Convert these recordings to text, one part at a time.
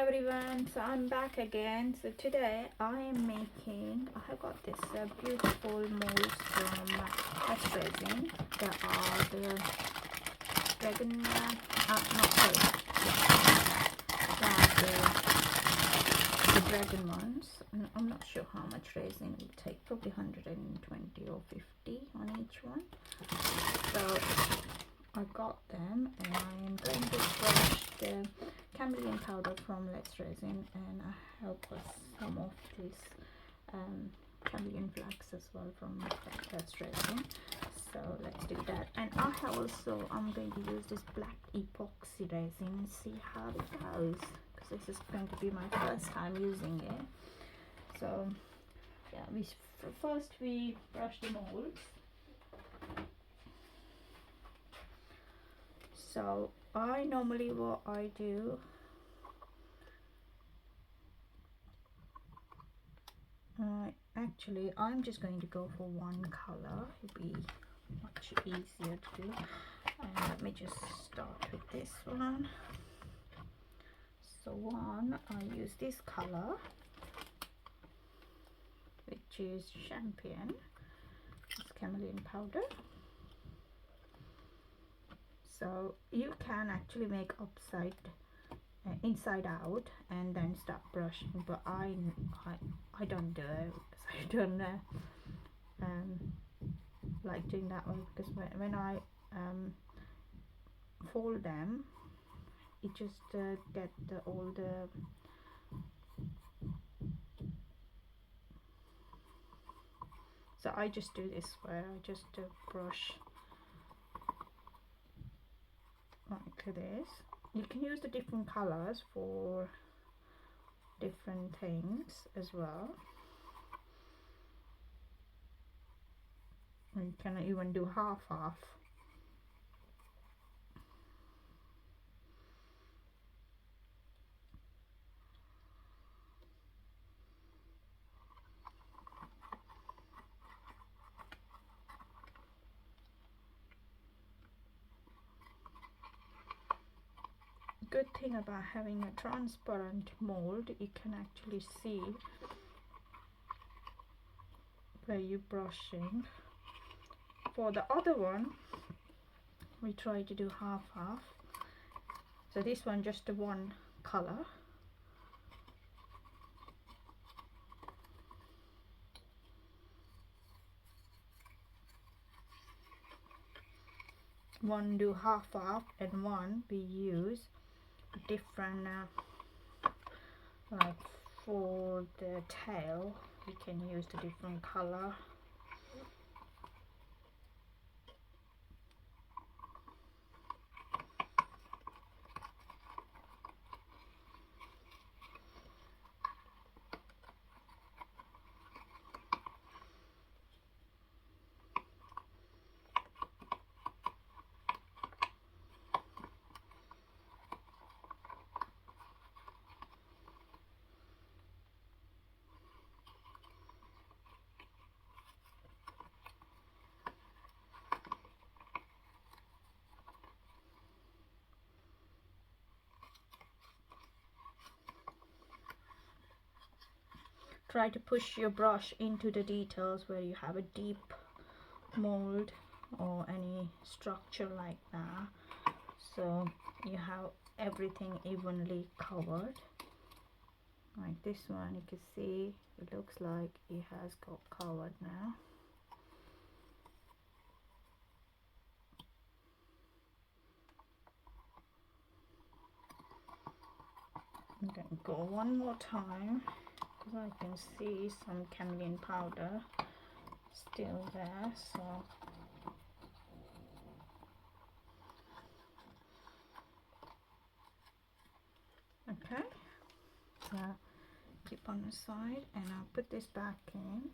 everyone, so I'm back again. So today I am making, I have got this beautiful molds from Resin. There are the dragon, not sorry, the dragon ones. And I'm not sure how much resin it will take, probably 120 or 50 on each one. So I got them and I am going to brush the chameleon powder from Resin, and I have got some of this chameleon flags as well from Resin. So let's do that. And I have also, I'm going to use this black epoxy resin and see how it goes, because this is going to be my first time using it. So yeah, first we brush the molds. So I normally, what I do, actually I'm just going to go for one color. It'll be much easier to do. And let me just start with this one. So I use this color, which is champagne. It's chameleon powder. So you can actually make inside out and then start brushing, but I don't do it because I don't like doing that one, because when I fold them, it just get all the so I just do this way. I just brush like this. You can use the different colors for different things as well. And you can even do half. Good thing about having a transparent mold, you can actually see where you're brushing. For the other one, we try to do half. So this one just one color. One do half, and one we use different like for the tail we can use the different color. Try to push your brush into the details where you have a deep mold or any structure like that, so you have everything evenly covered. Like this one, you can see it looks like it has got covered now. I'm going to go one more time, because I can see some chameleon powder still there. So okay, so keep on the side, and I'll put this back in.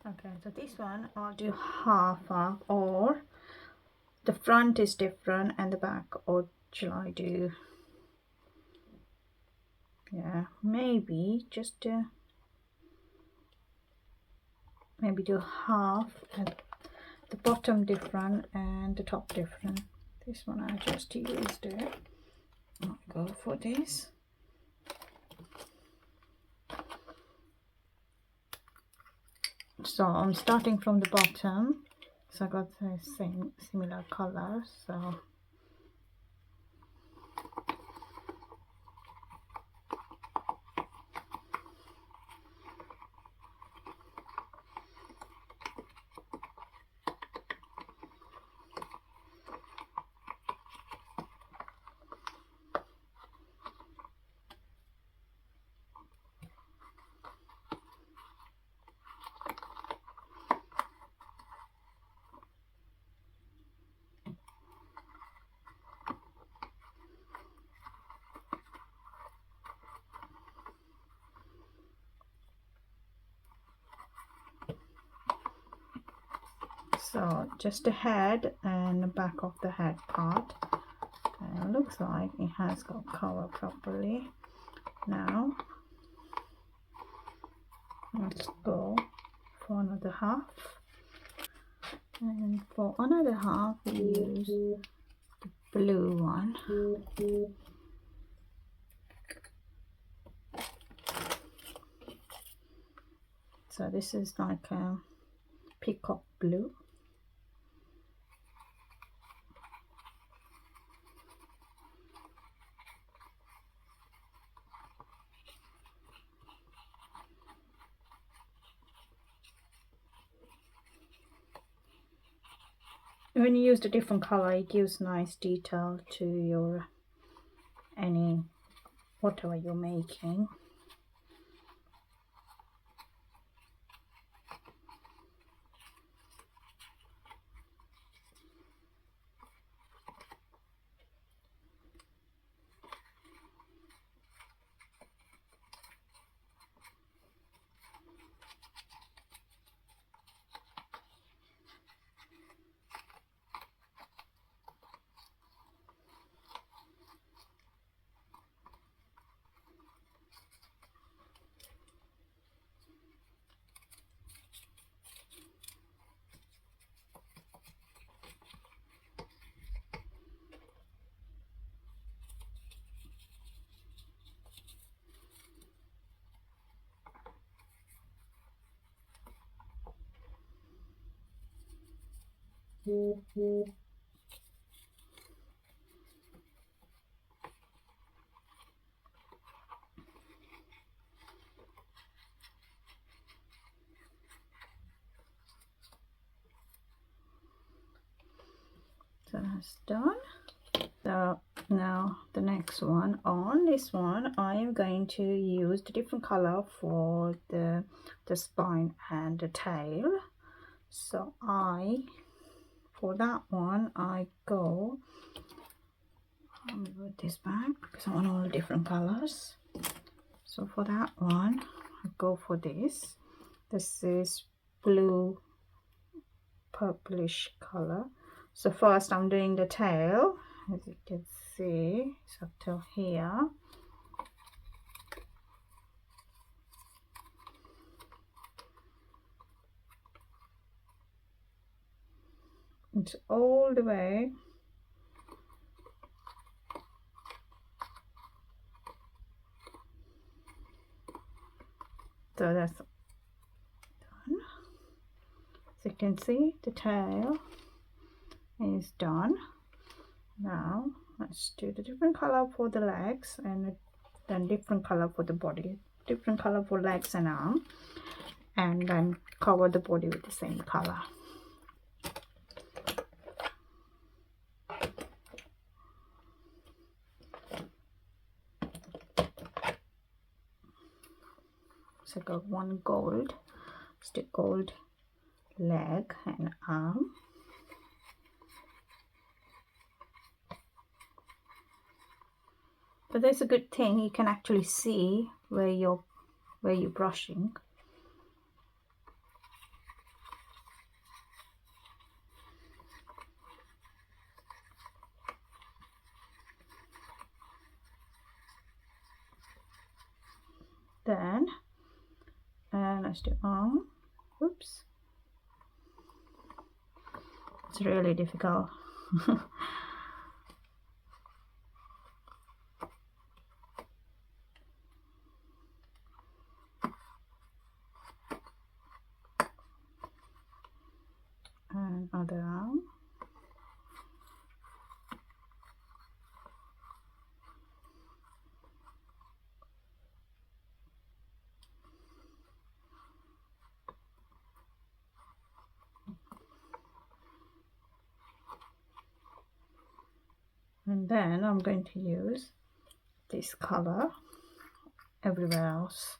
Okay, so this one I'll do half, or the front is different and the back, or shall I do, yeah, maybe just maybe do half at the bottom different and the top different. This one I just used it. I'll go for this. So I'm starting from the bottom, so I got the same similar color. So just the head and the back of the head part, and it looks like it has got cover properly. Now let's go for another half, and for another half we use the blue one. So this is like a peacock blue. When you use the different color, it gives nice detail to your whatever you're making. So that's done. So now the next one, on this one I am going to use the different color for the spine and the tail. So for that one I go, let me put this back because I want all the different colors. So for that one I go for this. This is blue purplish color. So first I'm doing the tail, as you can see, it's up till here. It's all the way. So that's done. As you can see, the tail is done. Now let's do the different color for the legs and then different color for the body, different color for legs and arm, and then cover the body with the same color. So I got one gold, it's the gold leg and arm. But there's a good thing, you can actually see where you're brushing. Then let's do arm. Oops, It's really difficult. And other arm. And then I'm going to use this color everywhere else.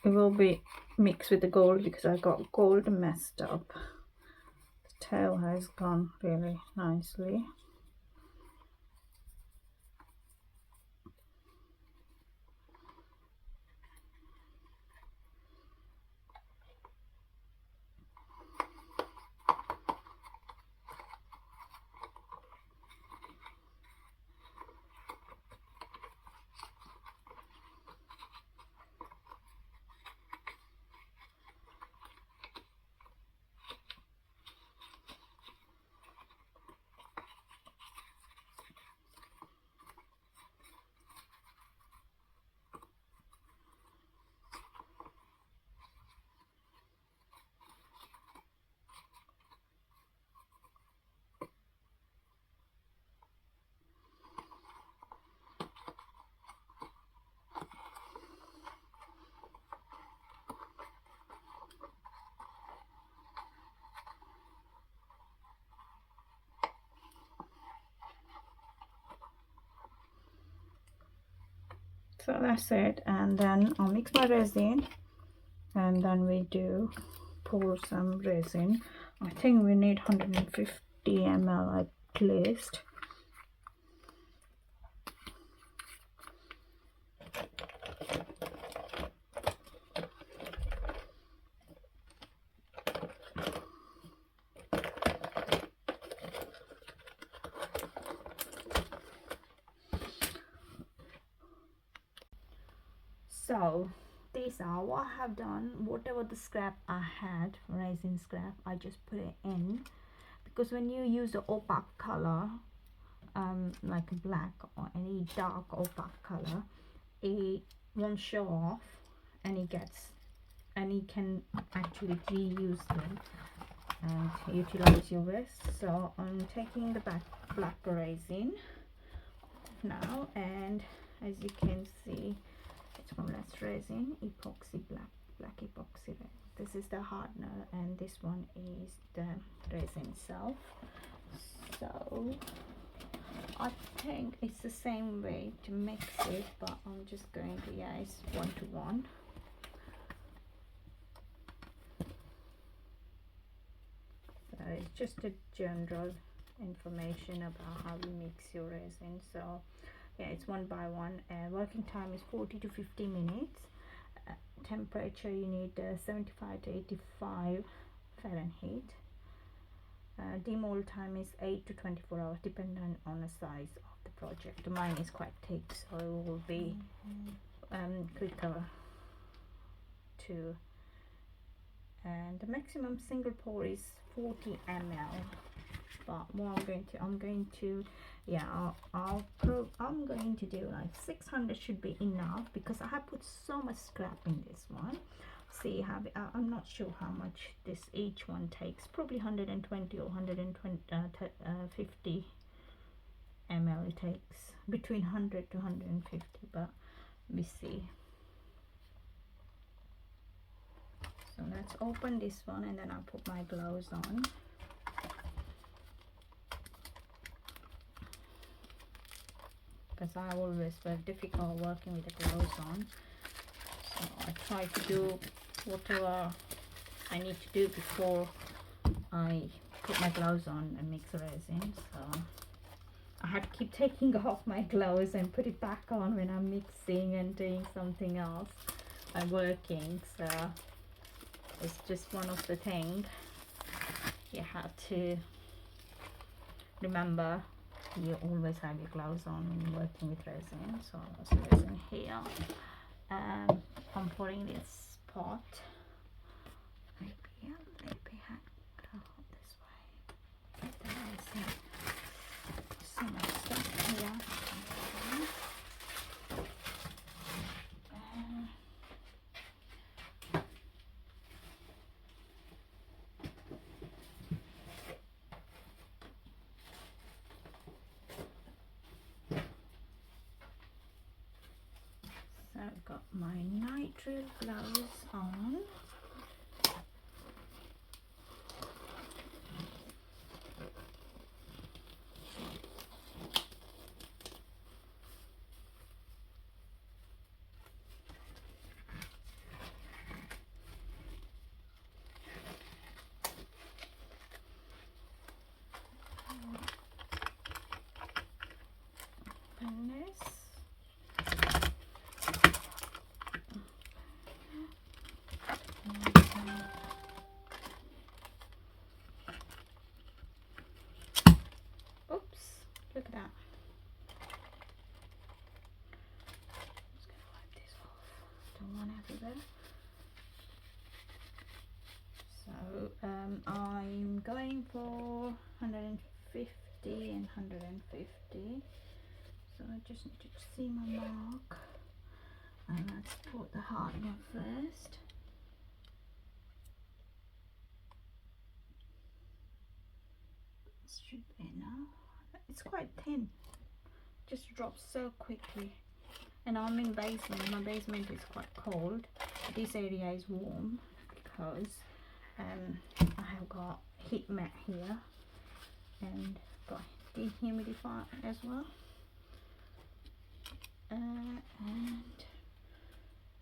It will be mixed with the gold because I got gold messed up. The tail has gone really nicely. So that's it, and then I'll mix my resin, and then we do pour some resin. I think we need 150 ml at least. So these are what I have done. Whatever the scrap I had, resin scrap, I just put it in, because when you use the opaque color, like black or any dark opaque color, it won't show off, and it can actually reuse them and utilize your wrist. So I'm taking the black resin now, and as you can see, it's from less resin, epoxy black epoxy resin. This is the hardener, and this one is the resin itself. So I think it's the same way to mix it, but I'm just going to, yeah, it's 1:1. So it's just a general information about how you mix your resin. So yeah, it's 1:1. Working time is 40 to 50 minutes. Temperature, you need 75 to 85 Fahrenheit. Demold time is 8 to 24 hours, depending on the size of the project. Mine is quite thick, so it will be quicker too. And the maximum single pour is 40 ml. But what I'm going to yeah, I'm going to do like 600 should be enough, because I have put so much scrap in this one. See, I'm not sure how much this each one takes. Probably 120 or 150 ml it takes, between 100 to 150, but we see. So let's open this one, and then I'll put my gloves on. Because I always very difficult working with the gloves on, so I try to do whatever I need to do before I put my gloves on and mix resin. So I had to keep taking off my gloves and put it back on when I'm mixing and doing something else. working, so it's just one of the things you have to remember. You always have your gloves on when you're working with resin. So there's resin here. I'm pouring this pot. Maybe I go this way. There's so much stuff here. So I've got my nitrile gloves on. And this. Oops, look at that. Just gonna wipe this off. Don't want everywhere. So I'm going for 150 and 150. So I just need to see my mark. And let's put the hard one first. This should be enough. It's quite thin. Just drops so quickly. And I'm in basement. My basement is quite cold. This area is warm because I have got heat mat here and got dehumidifier as well. And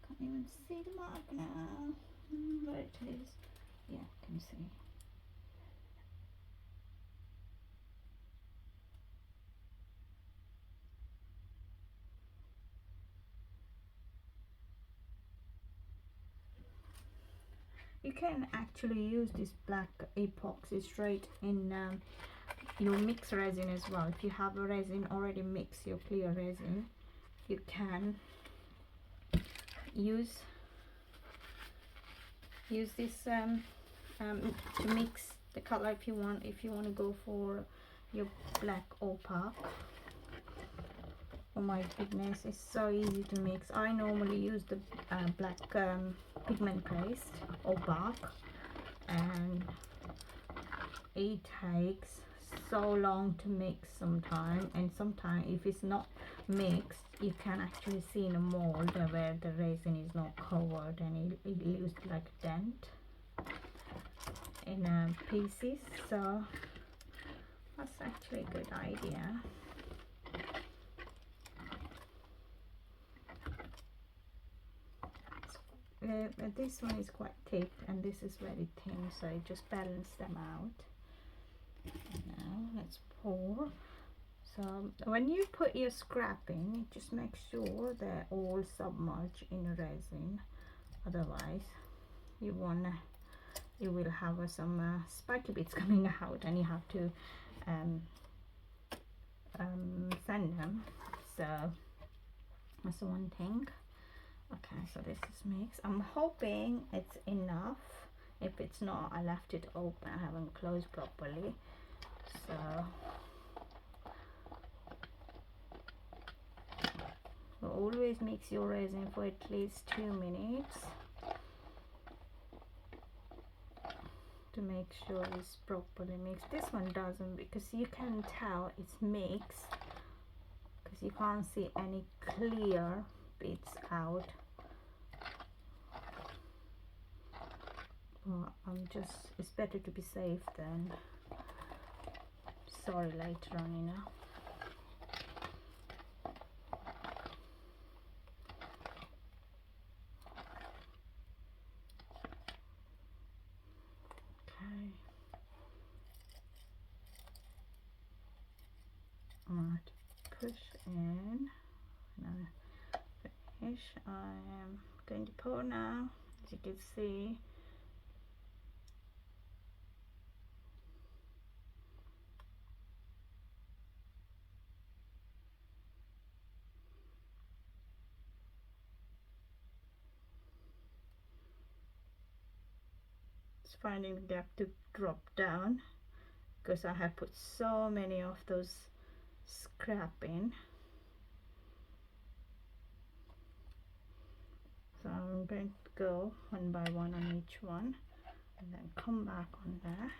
can't even see the mark now. Where it is. Yeah, can you see? You can actually use this black epoxy straight in your mix resin as well. If you have a resin already mixed, your clear resin, you can use this to mix the color if you want. If you want to go for your black opaque. Oh my goodness, it's so easy to mix. I normally use the black pigment paste opaque, and it takes so long to mix sometimes, and sometimes if it's not mixed, you can actually see in a mold where the resin is not covered and it leaves like a dent in pieces. So that's actually a good idea. This one is quite thick and this is very thin, so I just balance them out. Now let's pour. So when you put your scrap in, just make sure they're all submerged in resin, otherwise you will have some spiky bits coming out and you have to sand them. So that's one thing. Okay, so this is mixed. I'm hoping it's enough. If it's not, I left it open, I haven't closed properly. So always mix your resin for at least 2 minutes to make sure it's properly mixed. This one doesn't, because you can tell it's mixed because you can't see any clear bits out. Well, it's better to be safe than sorry later on, you know. Okay. I'm going to push in. Now finish. I am going to pour now, as you can see. It's finding the gap to drop down because I have put so many of those scrap in. So I'm going to go one by one on each one and then come back on there.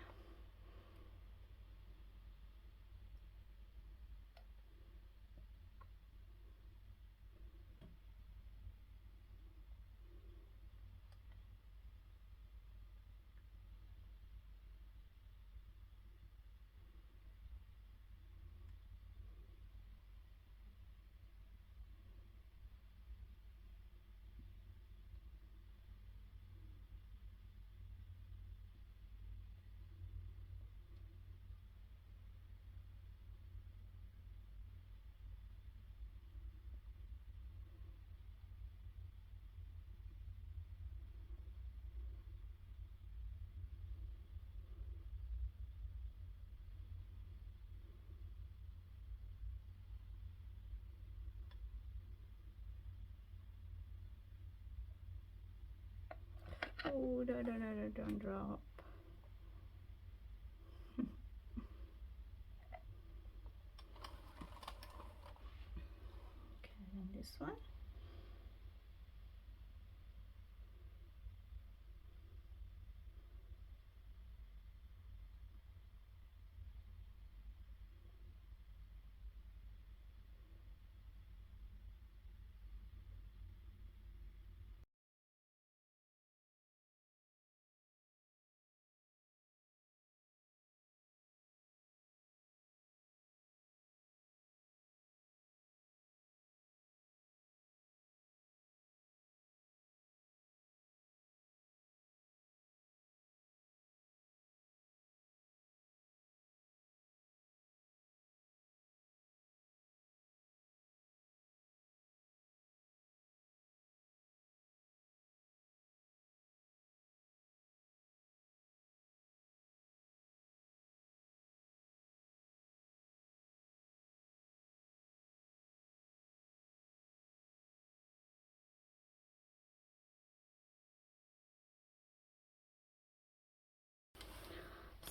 Oh, don't drop. Okay, and this one.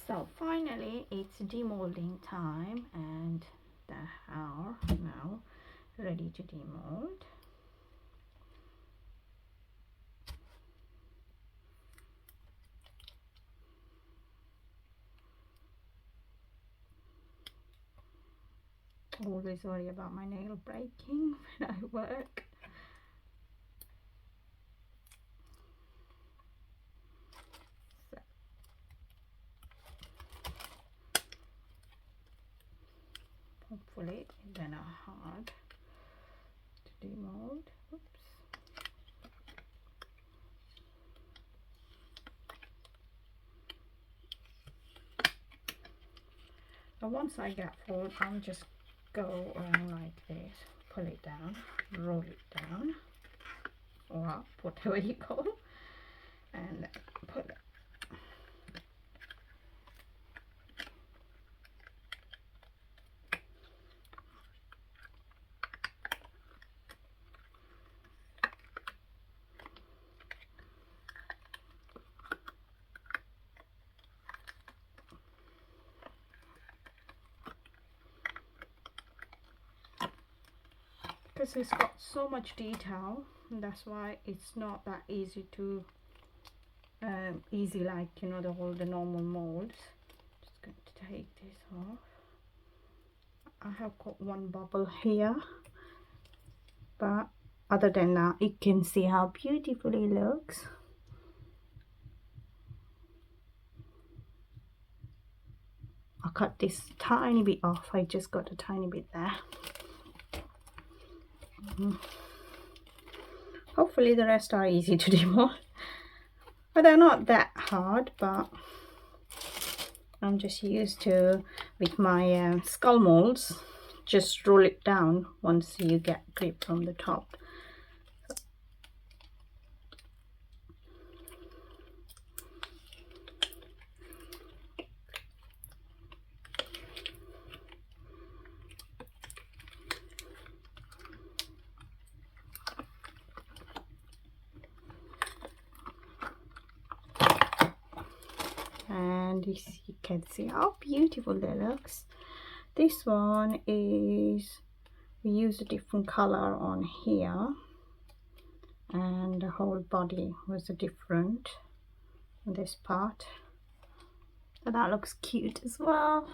So finally it's demolding time, and the are now ready to demold. Always worry about my nail breaking when I work. So, hopefully they're not hard to demold. Oops. And once I get full, I'll just go around like this, pull it down, roll it down, or up, whatever you call, and put it. Because it's got so much detail, and that's why it's not that easy to easy like, you know, the normal molds. Just going to take this off. I have got one bubble here, but other than that, you can see how beautiful it looks. I cut this tiny bit off. I just got a tiny bit there. Hopefully the rest are easy to demold, but they're not that hard, but I'm just used to, with my skull molds, just roll it down once you get grip from the top. and you can see how beautiful that looks. This one is, we use a different color on here, and the whole body was different on this part, so that looks cute as well.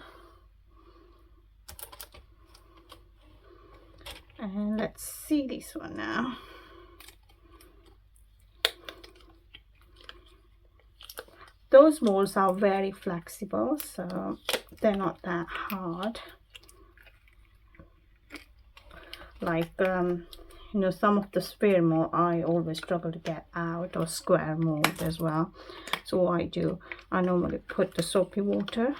And let's see this one now. Those molds are very flexible, so they're not that hard. Like you know, some of the sphere mold I always struggle to get out, or square mold as well. So what I do, I normally put the soapy water,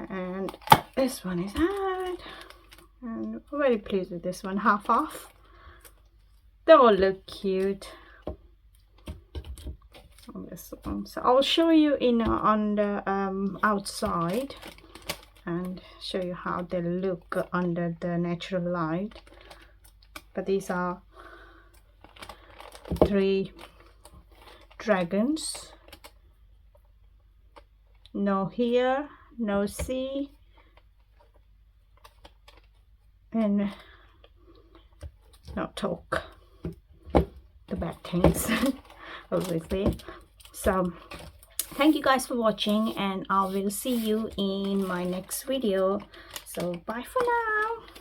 and this one is out, and I'm very pleased with this one, half off. They all look cute on this one, so I'll show you in on the outside and show you how they look under the natural light. But these are 3 dragons, no here, no sea, and no talk, the bad things obviously. So thank you guys for watching, and I will see you in my next video. So bye for now.